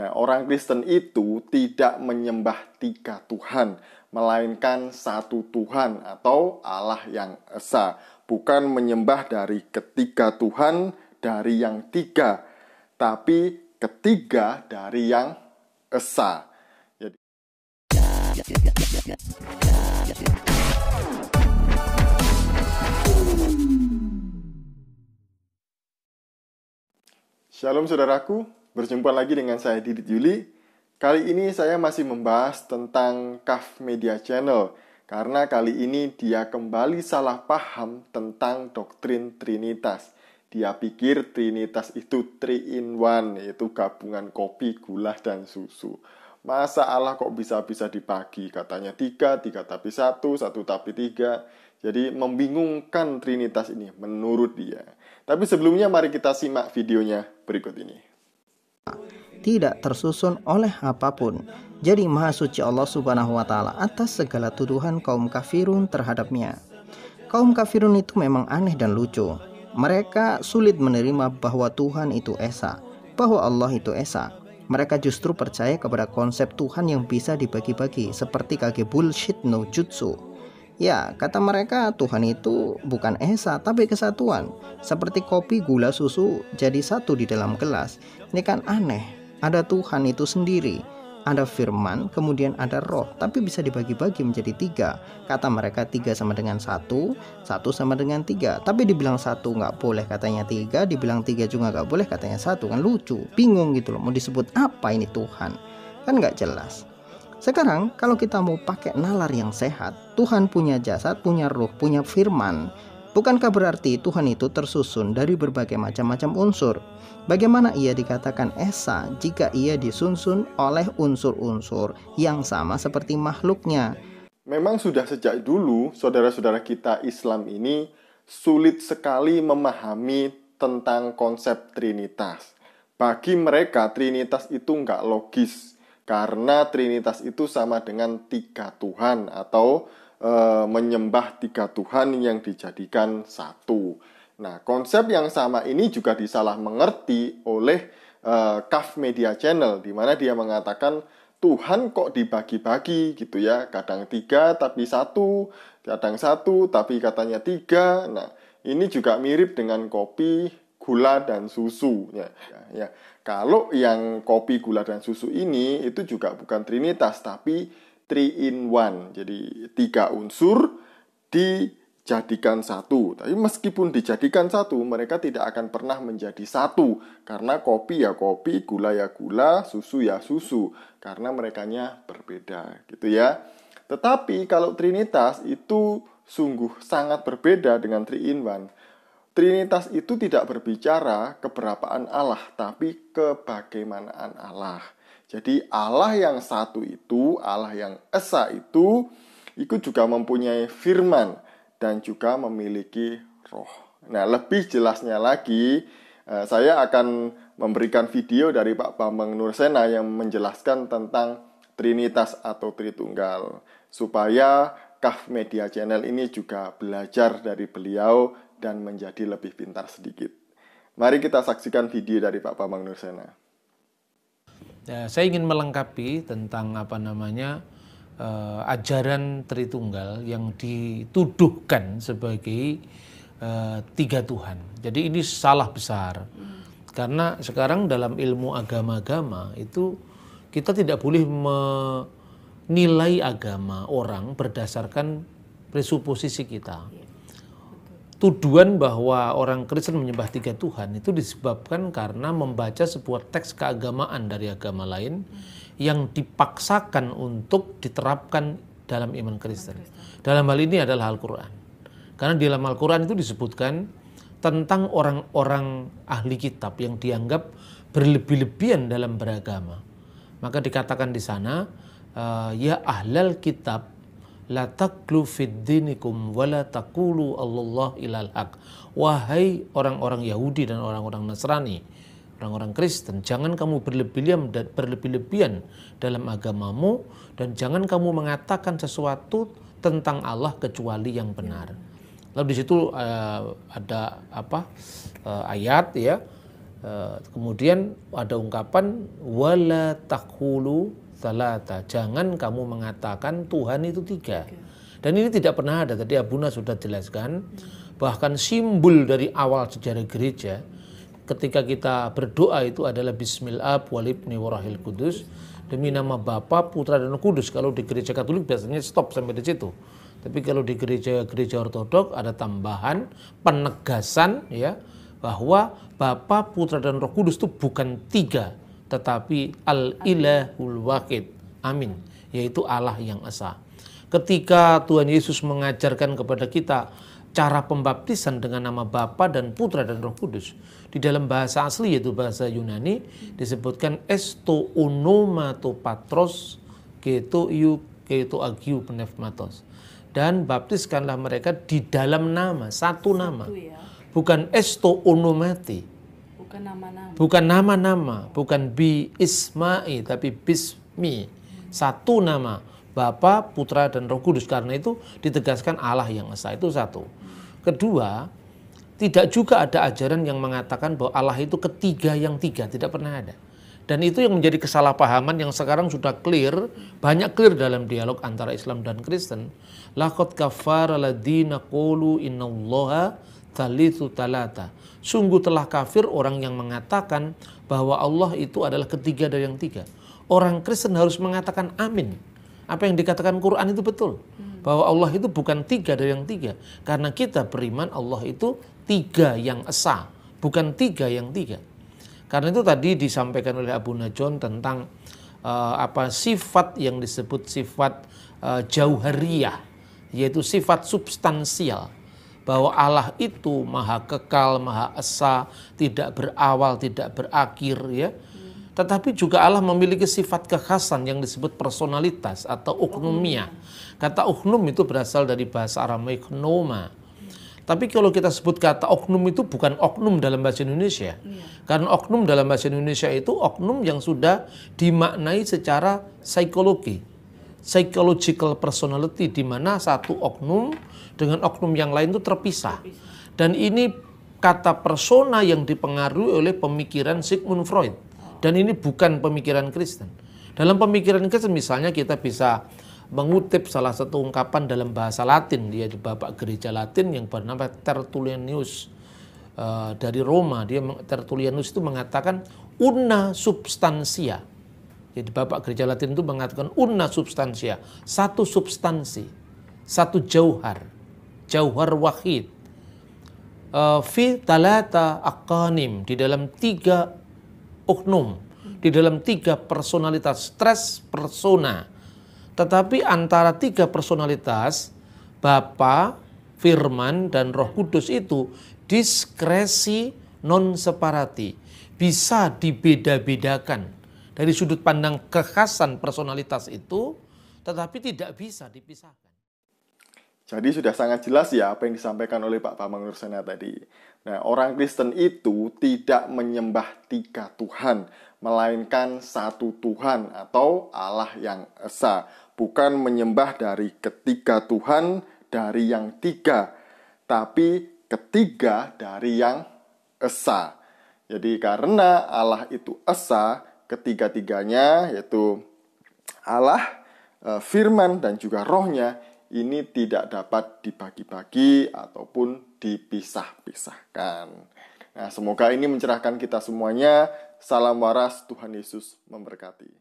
Nah, orang Kristen itu tidak menyembah tiga Tuhan, melainkan satu Tuhan atau Allah yang esa. Bukan menyembah dari ketiga Tuhan dari yang tiga, tapi ketiga dari yang esa. Jadi, Shalom saudaraku, berjumpa lagi dengan saya Didit Yuli. Kali ini saya masih membahas tentang KAF Media Channel, karena kali ini dia kembali salah paham tentang doktrin Trinitas. Dia pikir Trinitas itu 3 in 1, yaitu gabungan kopi, gula, dan susu. Masa Allah kok bisa-bisa dibagi? Katanya 3 tapi 1 tapi 3. Jadi membingungkan Trinitas ini menurut dia. Tapi sebelumnya mari kita simak videonya berikut ini. Tidak tersusun oleh apapun. Jadi Maha Suci Allah Subhanahu wa Ta'ala atas segala tuduhan kaum kafirun terhadapnya. Kaum kafirun itu memang aneh dan lucu. Mereka sulit menerima bahwa Tuhan itu esa, bahwa Allah itu esa. Mereka justru percaya kepada konsep Tuhan yang bisa dibagi-bagi, seperti kage bullshit no jutsu. Ya, kata mereka Tuhan itu bukan esa tapi kesatuan. Seperti kopi, gula, susu jadi satu di dalam gelas. Ini kan aneh. Ada Tuhan itu sendiri, ada firman, kemudian ada roh, tapi bisa dibagi-bagi menjadi 3. Kata mereka 3 sama dengan 1, 1 sama dengan 3. Tapi dibilang 1 nggak boleh katanya 3, dibilang 3 juga nggak boleh katanya 1. Kan lucu, bingung gitu loh. Mau disebut apa ini Tuhan? Kan nggak jelas. Sekarang kalau kita mau pakai nalar yang sehat, Tuhan punya jasad, punya ruh, punya firman. Bukankah berarti Tuhan itu tersusun dari berbagai macam-macam unsur? Bagaimana ia dikatakan esa jika ia disusun oleh unsur-unsur yang sama seperti makhluknya? Memang sudah sejak dulu saudara-saudara kita Islam ini sulit sekali memahami tentang konsep Trinitas. Bagi mereka Trinitas itu nggak logis. Karena Trinitas itu sama dengan 3 Tuhan atau menyembah 3 Tuhan yang dijadikan satu. Nah, konsep yang sama ini juga disalah mengerti oleh KAF Media Channel, di mana dia mengatakan Tuhan kok dibagi-bagi gitu ya, kadang 3 tapi 1, kadang 1 tapi katanya 3. Nah, ini juga mirip dengan kopi, gula, dan susu ya. Kalau yang kopi, gula, dan susu ini itu juga bukan Trinitas tapi 3 in 1. Jadi 3 unsur dijadikan satu. Tapi meskipun dijadikan satu, mereka tidak akan pernah menjadi satu. Karena kopi ya kopi, gula ya gula, susu ya susu. Karena merekanya berbeda gitu ya. Tetapi kalau Trinitas itu sungguh sangat berbeda dengan 3 in 1. Trinitas itu tidak berbicara keberapaan Allah, tapi kebagaimanaan Allah. Jadi Allah yang satu itu, Allah yang esa itu juga mempunyai firman dan juga memiliki roh. Nah, lebih jelasnya lagi, saya akan memberikan video dari Pak Bambang Nursena yang menjelaskan tentang Trinitas atau Tritunggal. Supaya KAF Media Channel ini juga belajar dari beliau dan menjadi lebih pintar sedikit. Mari kita saksikan video dari Pak Bambang Nursena. Ya, saya ingin melengkapi tentang ajaran Tritunggal yang dituduhkan sebagai 3 Tuhan. Jadi ini salah besar. Karena sekarang dalam ilmu agama-agama itu kita tidak boleh menilai agama orang berdasarkan presuposisi kita. Tuduhan bahwa orang Kristen menyembah 3 Tuhan itu disebabkan karena membaca sebuah teks keagamaan dari agama lain yang dipaksakan untuk diterapkan dalam iman Kristen. Dalam hal ini adalah Al-Quran. Karena di dalam Al-Quran itu disebutkan tentang orang-orang ahli kitab yang dianggap berlebih-lebihan dalam beragama. Maka dikatakan di sana, ya ahlal kitab, la taqlu fid dinikum wa la taqulu Allah ilal haq. Wahai orang-orang Yahudi dan orang-orang Nasrani, orang-orang Kristen, jangan kamu berlebih-lebihan dalam agamamu dan jangan kamu mengatakan sesuatu tentang Allah kecuali yang benar. Lalu di situ ada ayat ya, Kemudian ada ungkapan wala taqulu tsalata, jangan kamu mengatakan Tuhan itu tiga. Dan ini tidak pernah ada. Tadi Abuna sudah jelaskan, bahkan simbol dari awal sejarah gereja ketika kita berdoa itu adalah Bismillah walibni warahil kudus, demi nama Bapa, Putra dan Roh Kudus. Kalau di gereja Katolik biasanya stop sampai di situ. Tapi kalau di gereja Ortodok ada tambahan penegasan ya, bahwa Bapa, Putra dan Roh Kudus itu bukan tiga, tetapi al-ilahul wahid. Amin. Yaitu Allah yang esa. Ketika Tuhan Yesus mengajarkan kepada kita cara pembaptisan dengan nama Bapa dan Putra dan Roh Kudus, di dalam bahasa asli yaitu bahasa Yunani disebutkan esto onomato patros keto agiu pneumatos, dan baptiskanlah mereka di dalam nama, satu nama, bukan esto onomati, bukan nama-nama, bukan bi isma'i, tapi bismi, satu nama, Bapa, Putra, dan Roh Kudus. Karena itu ditegaskan Allah yang esa, itu satu. Kedua, tidak juga ada ajaran yang mengatakan bahwa Allah itu ketiga yang tiga, tidak pernah ada. Dan itu yang menjadi kesalahpahaman yang sekarang sudah clear, banyak clear dalam dialog antara Islam dan Kristen. Laqad kafara ladina qulu innallaha tsalitsu tsalata. Sungguh telah kafir orang yang mengatakan bahwa Allah itu adalah ketiga dari yang tiga. Orang Kristen harus mengatakan amin. Apa yang dikatakan Quran itu betul. Bahwa Allah itu bukan tiga dari yang tiga. Karena kita beriman Allah itu tiga yang esa, bukan tiga yang tiga. Karena itu tadi disampaikan oleh Abu Najon tentang sifat yang disebut sifat jauhariyah, yaitu sifat substansial. Bahwa Allah itu maha kekal, maha esa, tidak berawal, tidak berakhir ya. Tetapi juga Allah memiliki sifat kekhasan yang disebut personalitas atau uknumiyah. Kata uknum itu berasal dari bahasa Aramaik noma. Tapi kalau kita sebut kata oknum itu bukan oknum dalam bahasa Indonesia. Karena oknum dalam bahasa Indonesia itu oknum yang sudah dimaknai secara psikologi. Psychological personality, di mana satu oknum dengan oknum yang lain itu terpisah. Dan ini kata persona yang dipengaruhi oleh pemikiran Sigmund Freud. Dan ini bukan pemikiran Kristen. Dalam pemikiran Kristen misalnya kita bisa mengutip salah satu ungkapan dalam bahasa Latin. Dia di bapak gereja Latin yang bernama Tertullianus dari Roma. Tertullianus itu mengatakan una substantia. Jadi bapak gereja Latin itu mengatakan una substantia. Satu substansi. Satu jauhar. Jauhar wahid. Fi talata aqanim. Di dalam tiga uknum, di dalam tiga personalitas, tres persona. Tetapi antara tiga personalitas, Bapa, Firman, dan Roh Kudus itu diskresi non separati. Bisa dibeda-bedakan dari sudut pandang kekhasan personalitas itu, tetapi tidak bisa dipisahkan. Jadi sudah sangat jelas ya apa yang disampaikan oleh Pak Bambang Nursena tadi. Nah, orang Kristen itu tidak menyembah tiga Tuhan, melainkan satu Tuhan atau Allah yang esa. Bukan menyembah dari ketiga Tuhan dari yang tiga, tapi ketiga dari yang esa. Jadi karena Allah itu esa, ketiga-tiganya yaitu Allah, Firman, dan juga Rohnya, ini tidak dapat dibagi-bagi ataupun dipisah-pisahkan. Nah, semoga ini mencerahkan kita semuanya. Salam waras, Tuhan Yesus memberkati.